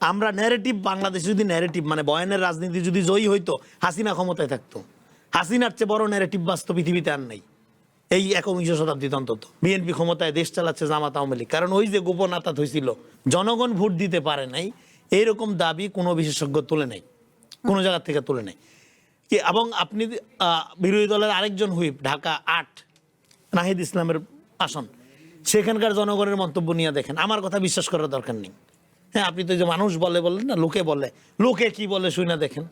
আমরা ন্যারেটিভ, বাংলাদেশে যদি ন্যারেটিভ মানে বয়ানের রাজনীতি যদি জয়ী হইতো, হাসিনা ক্ষমতায় থাকতো। হাসিনার চেয়ে বড় ন্যারেটিভ বাস্তব পৃথিবীতে আর নাই, এই 21 শতাব্দীতে অন্তত। বিএনপি ক্ষমতায়, দেশ চালাচ্ছে জামাত আওয়ামী লীগ। কারণ ওই যে গোপন আতাত হয়েছিল, জনগণ ভোট দিতে পারে নাই, এইরকম দাবি কোনো বিশেষজ্ঞ তুলে নাই, কোনো জায়গা থেকে তুলে নেই। এবং আপনি বিরোধী দলের আরেকজন হুইপ, ঢাকা 8 নাহিদ ইসলামের আসন, সেখানকার জনগণের মন্তব্য নিয়ে দেখেন। আমার কথা বিশ্বাস করার দরকার নেই। হ্যাঁ, আপনি তো যে মানুষ বলে বললেন না, লোকে বলে, লোকে কি বলে শুই না দেখেন।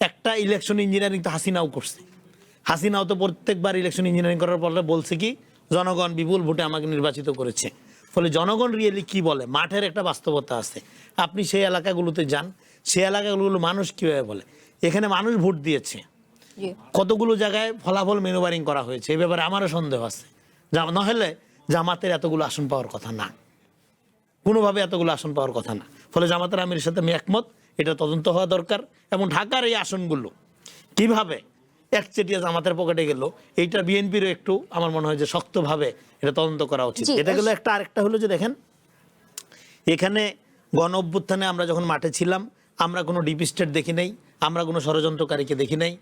একটা ইলেকশন ইঞ্জিনিয়ারিং তো হাসিনাও করছে। হাসিনাও তো প্রত্যেকবার ইলেকশন ইঞ্জিনিয়ারিং করার পরে বলছে কি, জনগণ বিপুল ভোটে আমাকে নির্বাচিত করেছে। ফলে জনগণ রিয়েলি কি বলে, মাঠের একটা বাস্তবতা আছে। আপনি সেই এলাকাগুলোতে যান, সেই এলাকাগুলো মানুষ কীভাবে বলে। এখানে মানুষ ভোট দিয়েছে, কতগুলো জায়গায় ফলাফল মেনুবারিং করা হয়েছে, এই ব্যাপারে আমারও সন্দেহ আছে। নহলে জামাতের এতগুলো আসন পাওয়ার কথা না, কোনোভাবে এতগুলো আসন পাওয়ার কথা না। ফলে জামাতের আমিরের সাথে আমি একমত, এটা তদন্ত হওয়া দরকার। এবং ঢাকার এই আসনগুলো কিভাবে একচেটিয়া জামাতের পকেটে গেল, এইটা বিএনপিরও একটু আমার মনে হয় যে শক্তভাবে এটা তদন্ত করা উচিত। এটা গেল একটা। আরেকটা হলো যে দেখেন, এখানে গণ অভ্যুত্থানে আমরা যখন মাঠে ছিলাম, আমরা কোনো ডিপ স্টেট দেখি নাই, আমরা কোনো ষড়যন্ত্রকারীকে দেখি নাই।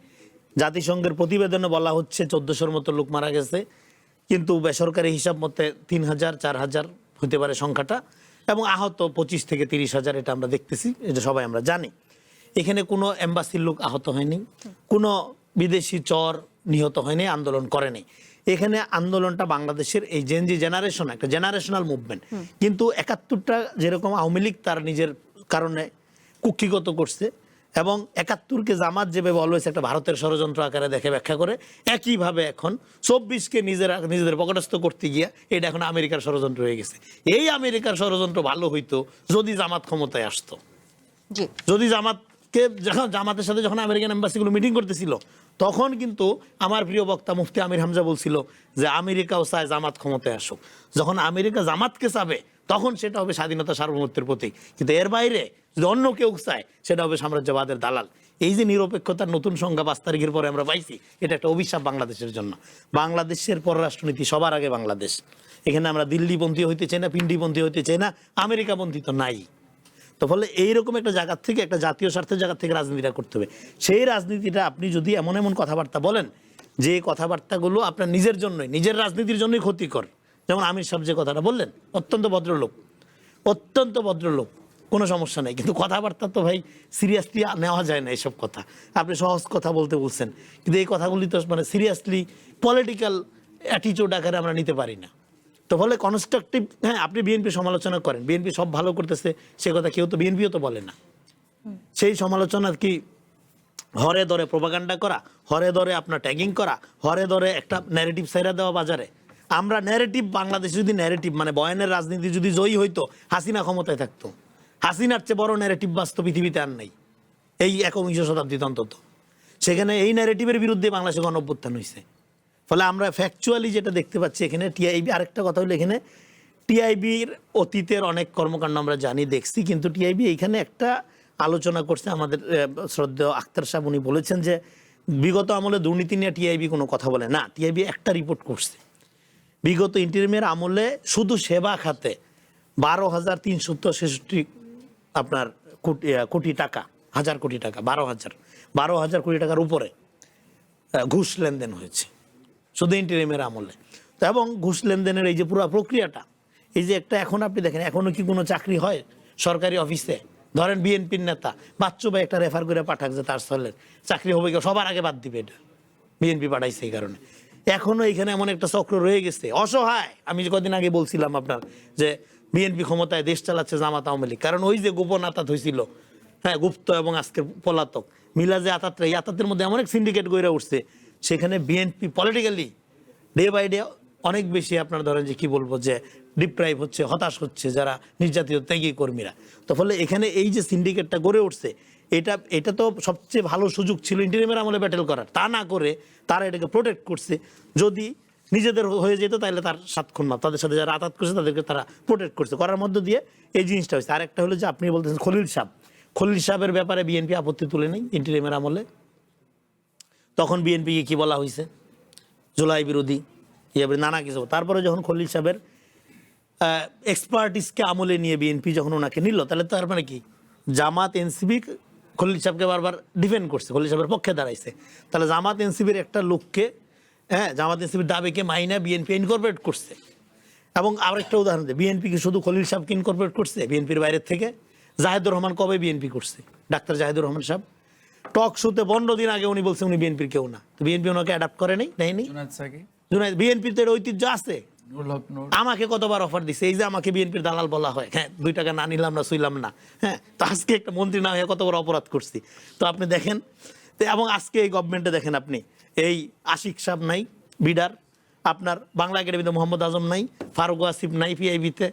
জাতিসংঘের প্রতিবেদনে বলা হচ্ছে 1400-র মতো লোক মারা গেছে, কিন্তু বেসরকারি হিসাব মতে 3000 4000 হতে পারে সংখ্যাটা, এবং আহত 25 থেকে 30,000, এটা আমরা দেখতেছি, এটা সবাই আমরা জানি। এখানে কোনো এম্বাসির লোক আহত হয়নি, কোনো বিদেশি চর নিহত হয়নি, আন্দোলন করেনি। এখানে আন্দোলনটা বাংলাদেশের এই জেনজি জেনারেশন, একটা জেনারেশনাল মুভমেন্ট। কিন্তু 71টা যেরকম আওয়ামী লীগ তার নিজের কারণে কুক্ষিগত করছে, এবং 71কে জামাত যেভাবে অলওয়েজ একটা ভারতের ষড়যন্ত্র আকারে দেখে ব্যাখ্যা করে, একইভাবে এখন 24কে নিজেদের পকেটস্থ করতে গিয়া এটা এখন আমেরিকার ষড়যন্ত্র হয়ে গেছে। এই আমেরিকার ষড়যন্ত্র ভালো হইতো যদি জামাত ক্ষমতায় আসতো। যদি জামাতের সাথে যখন আমেরিকান এম্বাসিগুলো মিটিং করতেছিল, তখন কিন্তু আমার প্রিয় বক্তা মুফতি আমির হামজা বলছিল যে আমেরিকাও চায় জামাত ক্ষমতায় আসুক। যখন আমেরিকা জামাতকে চাবে, তখন সেটা হবে স্বাধীনতা সার্বভৌমত্বের প্রতীক। কিন্তু এর বাইরে যদি অন্য কেউ চায়, সেটা হবে সাম্রাজ্যবাদের দালাল। এই যে নিরপেক্ষতার নতুন সংজ্ঞা 5 তারিখের পরে আমরা পাইছি, এটা একটা অভিশাপ বাংলাদেশের জন্য। বাংলাদেশের পররাষ্ট্রনীতি সবার আগে বাংলাদেশ। এখানে আমরা দিল্লিপন্থী হইতে চাই না, পিন্ডিপন্থী হইতে চাই না, আমেরিকাপন্থী তো নাই। তো ফলে এইরকম একটা জায়গা থেকে, একটা জাতীয় স্বার্থের জায়গা থেকে রাজনীতিটা করতে হবে। সেই রাজনীতিটা আপনি যদি এমন এমন কথাবার্তা বলেন, যে কথাবার্তাগুলো আপনার নিজের জন্যই, নিজের রাজনীতির জন্যই ক্ষতিকর, যেমন আমির সাহেব যে কথাটা বললেন, অত্যন্ত ভদ্রলোক, অত্যন্ত ভদ্রলোক, কোনো সমস্যা নেই। কিন্তু কথাবার্তা তো ভাই সিরিয়াসলি নেওয়া যায় না এইসব কথা। আপনি সহজ কথা বলতে বলছেন, কিন্তু এই কথাগুলি তো মানে সিরিয়াসলি পলিটিক্যাল অ্যাটিটিউড আকারে আমরা নিতে পারি না। তো ফলে কনস্ট্রাকটিভ, হ্যাঁ আপনি বিএনপি সমালোচনা করেন, বিএনপি সব ভালো করতেছে, সে কথা কেউ তো বিএনপিও তো বলে না। সেই সমালোচনা কি হরে ধরে প্রোপাগান্ডা করা, হরে ধরে আপনার ট্যাগিং করা, হরে ধরে একটা ন্যারেটিভ সাইরা দেওয়া বাজারে। আমরা ন্যারেটিভ, বাংলাদেশে যদি ন্যারেটিভ মানে বয়ানের রাজনীতি যদি জয়ী হইতো, হাসিনা ক্ষমতায় থাকতো। হাসিনার চেয়ে বড় ন্যারেটিভ বাস্তব পৃথিবীতে আর নাই, এই 21 শতাব্দীতে অন্তত। সেখানে এই ন্যারেটিভের বিরুদ্ধে বাংলাদেশে গণ অভ্যুত্থান হয়েছে। ফলে আমরা ফ্যাকচুয়ালি যেটা দেখতে পাচ্ছি এখানে টিআইবি, আরেকটা কথা হলো এখানে টিআইবির অতীতের অনেক কর্মকাণ্ড আমরা জানি, দেখছি, কিন্তু টিআইবি এইখানে একটা আলোচনা করছে। আমাদের শ্রদ্ধেয় আখতার সাহেব উনি বলেছেন যে বিগত আমলে দুর্নীতি নিয়ে টিআইবি কোনো কথা বলে না। টিআইবি একটা রিপোর্ট করছে, বিগত ইন্টারিমের আমলে শুধু সেবা খাতে 12,366 আপনার কোটি টাকা, হাজার কোটি টাকা, 12,000 কোটি টাকার উপরে ঘুষ লেনদেন হয়েছে শুধু ইন্টারিমের আমলে। তো এবং ঘুষ লেনদেনের এই যে পুরো প্রক্রিয়াটা, এই যে একটা, এখন আপনি দেখেন এখনো কি কোনো চাকরি হয় সরকারি অফিসে? ধরেন বিএনপির নেতা বাচ্চু ভাই একটা রেফার করে পাঠাক যে তার স্থলের চাকরি হবে, সবার আগে বাদ দিবে, এটা বিএনপি পাঠাইছে। এই কারণে এখনো এখানে এমন একটা চক্র রয়ে গেছে, অসহায়। আমি কদিন আগে বলছিলাম আপনার যে বিএনপি ক্ষমতায়, দেশ চালাচ্ছে জামাত আওয়ামী লীগ। কারণ ওই যে গোপন আতাত হয়েছিল, হ্যাঁ গুপ্ত এবং আজকের পলাতক মিলা যে আতাতরা, এই আতাতের মধ্যে এমন এক সিন্ডিকেট গড়ে উঠছে, সেখানে BNP politically day by day অনেক বেশি আপনার ধরেন যে কি বলবো, যে ডিপ্রাইভ হচ্ছে, হতাশ হচ্ছে যারা নির্যাতিত ত্যাগী কর্মীরা। তো ফলে এখানে এই যে সিন্ডিকেটটা গড়ে উঠছে, এটা তো সবচেয়ে ভালো সুযোগ ছিল ইন্টারিমের আমলে ব্যাটেল করার। তা না করে তারা এটাকে প্রোটেক্ট করছে। যদি নিজেদের হয়ে যেত তাহলে তার 7 খুন মাপ, তাদের সাথে যারা আতাত করছে তাদেরকে তারা প্রোটেক্ট করছে, করার মধ্য দিয়ে এই জিনিসটা হয়েছে। আরেকটা হলো যে আপনি বলতেছেন খলিল সাহেবের ব্যাপারে বিএনপি আপত্তি তুলে নেই ইন্টারিমের আমলে। তখন বিএনপিকে কি বলা হয়েছে, জুলাই বিরোধী, নানা কিছু। তারপরে যখন খলিল সাহেবের এক্সপার্টিসকে আমলে নিয়ে বিএনপি যখন ওনাকে নিল, তাহলে তার মানে কি জামাত এনসিপি খলিল সাহেবকে বারবার ডিফেন্ড করছে, খলিল সাহেবের পক্ষে দাঁড়াইছে, তাহলে জামাত এনসিপির একটা লোককে, হ্যাঁ, জামাত এনসিপির দাবিকে মাইনা বিএনপি ইনকর্পোরেট করছে। এবং আরেকটা উদাহরণ দেয়, বিএনপি কি শুধু খলিল সাহেবকে ইনকর্পোরেট করছে বিএনপির বাইরের থেকে? জাহেদুর রহমান কবে বিএনপি করছে? ডাক্তার জাহেদুর রহমান সাহেব টক শোতে 15 দিন আগে উনি বলছে উনি বিএনপির কেউ না, তো বিএনপি ওনাকে অ্যাডাপ্ট করে নেয়নি। জুনায়েদ, বিএনপির তো এর ঐতিহ্য আছে। আমাকে কতবার অফার দিছে, এই যে আমাকে বিএনপির দালাল বলা হয়, হ্যাঁ 2 টাকা না নিলাম না, শুইলাম না, হ্যাঁ, তো আজকে একটা মন্ত্রী না হয়ে কত বড় অপরাধ করছি। তো আপনি দেখেন, এবং আজকে এই গভর্নমেন্টে দেখেন আপনি, এই আশিক সাহেব নাই বিডার, আপনার বাংলা একাডেমিতে মোহাম্মদ আজম নাই, ফারুক আসিফ নাই পিআইবিতে,